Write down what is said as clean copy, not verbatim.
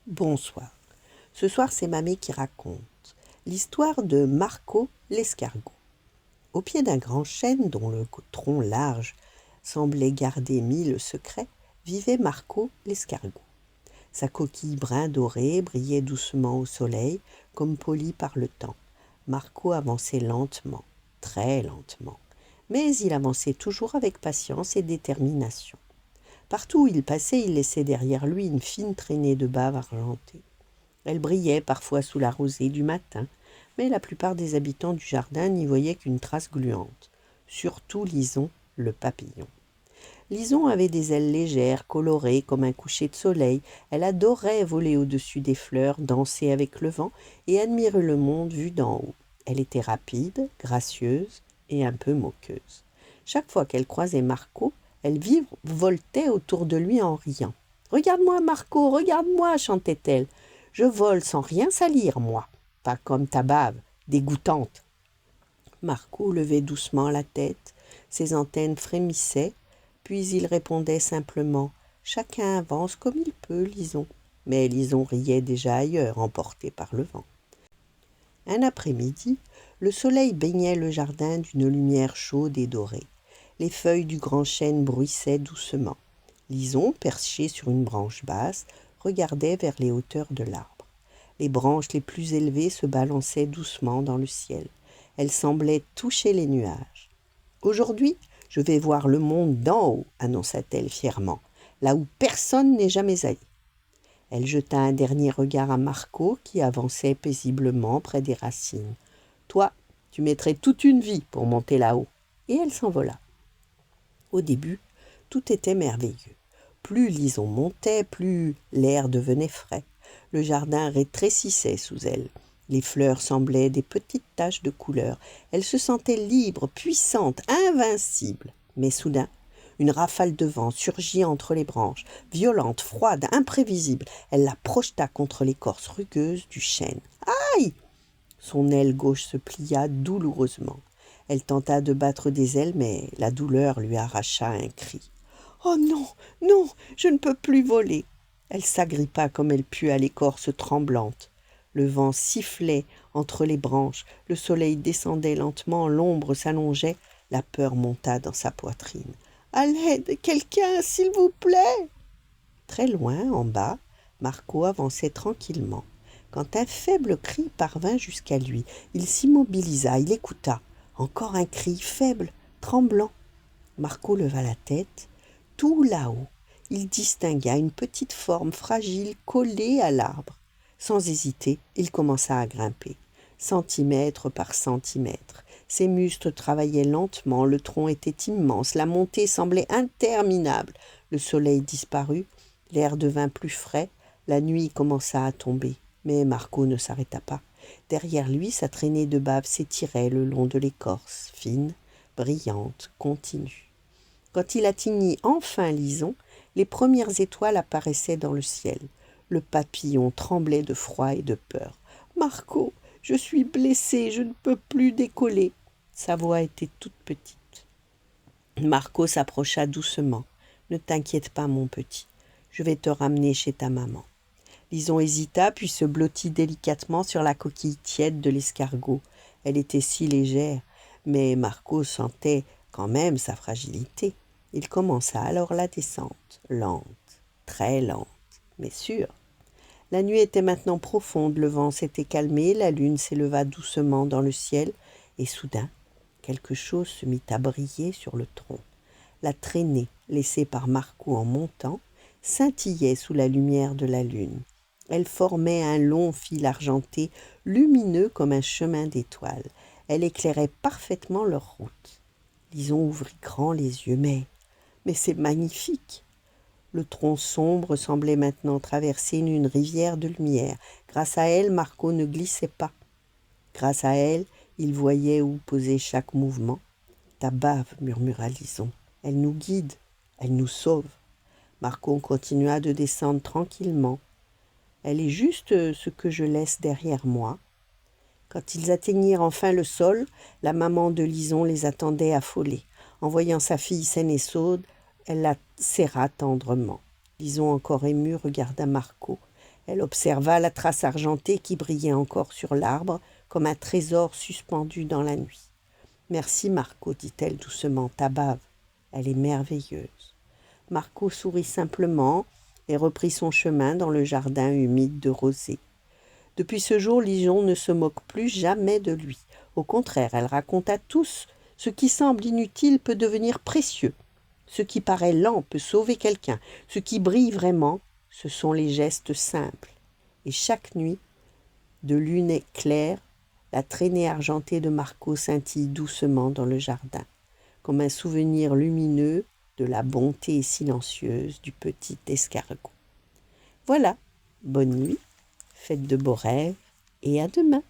Bonsoir. Ce soir, c'est Mamie qui raconte l'histoire de Marco l'escargot. Au pied d'un grand chêne dont le tronc large semblait garder 1000 secrets, vivait Marco l'escargot. Sa coquille brun doré brillait doucement au soleil, comme polie par le temps. Marco avançait lentement, très lentement, mais il avançait toujours avec patience et détermination. Partout où il passait, il laissait derrière lui une fine traînée de bave argentée. Elle brillait parfois sous la rosée du matin, mais la plupart des habitants du jardin n'y voyaient qu'une trace gluante. Surtout Lison, le papillon. Lison avait des ailes légères, colorées comme un coucher de soleil. Elle adorait voler au-dessus des fleurs, danser avec le vent et admirer le monde vu d'en haut. Elle était rapide, gracieuse et un peu moqueuse. Chaque fois qu'elle croisait Marco, elle virevoltait autour de lui en riant. « Regarde-moi, Marco, regarde-moi » chantait-elle. « Je vole sans rien salir, moi, pas comme ta bave, dégoûtante. » Marco levait doucement la tête, ses antennes frémissaient, puis il répondait simplement « Chacun avance comme il peut, Lison. » Mais Lison riait déjà ailleurs, emportée par le vent. Un après-midi, le soleil baignait le jardin d'une lumière chaude et dorée. Les feuilles du grand chêne bruissaient doucement. Lison, perchée sur une branche basse, regardait vers les hauteurs de l'arbre. Les branches les plus élevées se balançaient doucement dans le ciel. Elles semblaient toucher les nuages. « Aujourd'hui, je vais voir le monde d'en haut, » annonça-t-elle fièrement, « là où personne n'est jamais allé. » Elle jeta un dernier regard à Marco qui avançait paisiblement près des racines. « Toi, tu mettrais toute une vie pour monter là-haut. » Et elle s'envola. Au début, tout était merveilleux. Plus Lison montait, plus l'air devenait frais. Le jardin rétrécissait sous elle. Les fleurs semblaient des petites taches de couleur. Elle se sentait libre, puissante, invincible. Mais soudain, une rafale de vent surgit entre les branches, violente, froide, imprévisible. Elle la projeta contre l'écorce rugueuse du chêne. « Aïe !» Son aile gauche se plia douloureusement. Elle tenta de battre des ailes, mais la douleur lui arracha un cri. « Oh non, non, je ne peux plus voler !» Elle s'agrippa comme elle put à l'écorce tremblante. Le vent sifflait entre les branches, le soleil descendait lentement, l'ombre s'allongeait, la peur monta dans sa poitrine. « À l'aide, quelqu'un, s'il vous plaît !» Très loin, en bas, Marco avançait tranquillement. Quand un faible cri parvint jusqu'à lui, il s'immobilisa, il écouta. Encore un cri faible, tremblant. Marco leva la tête. Tout là-haut, il distingua une petite forme fragile collée à l'arbre. Sans hésiter, il commença à grimper, centimètre par centimètre. Ses muscles travaillaient lentement, le tronc était immense, la montée semblait interminable. Le soleil disparut, l'air devint plus frais, la nuit commença à tomber. Mais Marco ne s'arrêta pas. Derrière lui, sa traînée de bave s'étirait le long de l'écorce, fine, brillante, continue. Quand il atteignit enfin Lison, les premières étoiles apparaissaient dans le ciel. Le papillon tremblait de froid et de peur. « Marco, je suis blessé, je ne peux plus décoller. » Sa voix était toute petite. Marco s'approcha doucement. « Ne t'inquiète pas, mon petit, je vais te ramener chez ta maman. » Lison hésita, puis se blottit délicatement sur la coquille tiède de l'escargot. Elle était si légère, mais Marco sentait quand même sa fragilité. Il commença alors la descente, lente, très lente, mais sûre. La nuit était maintenant profonde, le vent s'était calmé, la lune s'éleva doucement dans le ciel, et soudain, quelque chose se mit à briller sur le tronc. La traînée, laissée par Marco en montant, scintillait sous la lumière de la lune. Elle formait un long fil argenté, lumineux comme un chemin d'étoiles. Elle éclairait parfaitement leur route. Lison ouvrit grand les yeux. Mais c'est magnifique !» Le tronc sombre semblait maintenant traverser une rivière de lumière. Grâce à elle, Marco ne glissait pas. Grâce à elle, il voyait où posait chaque mouvement. « Ta bave, » murmura Lison. « Elle nous guide, elle nous sauve. » Marco continua de descendre tranquillement. « Elle est juste ce que je laisse derrière moi. » Quand ils atteignirent enfin le sol, la maman de Lison les attendait affolée. En voyant sa fille saine et sauve, elle la serra tendrement. Lison, encore émue, regarda Marco. Elle observa la trace argentée qui brillait encore sur l'arbre comme un trésor suspendu dans la nuit. « Merci, Marco, dit-elle doucement, ta bave, elle est merveilleuse. » Marco sourit simplement et reprit son chemin dans le jardin humide de rosée. Depuis ce jour, Lijon ne se moque plus jamais de lui. Au contraire, elle raconte à tous ce qui semble inutile peut devenir précieux. Ce qui paraît lent peut sauver quelqu'un. Ce qui brille vraiment, ce sont les gestes simples. Et chaque nuit, de lune claire, la traînée argentée de Marco scintille doucement dans le jardin, comme un souvenir lumineux de la bonté silencieuse du petit escargot. Voilà, bonne nuit, faites de beaux rêves et à demain.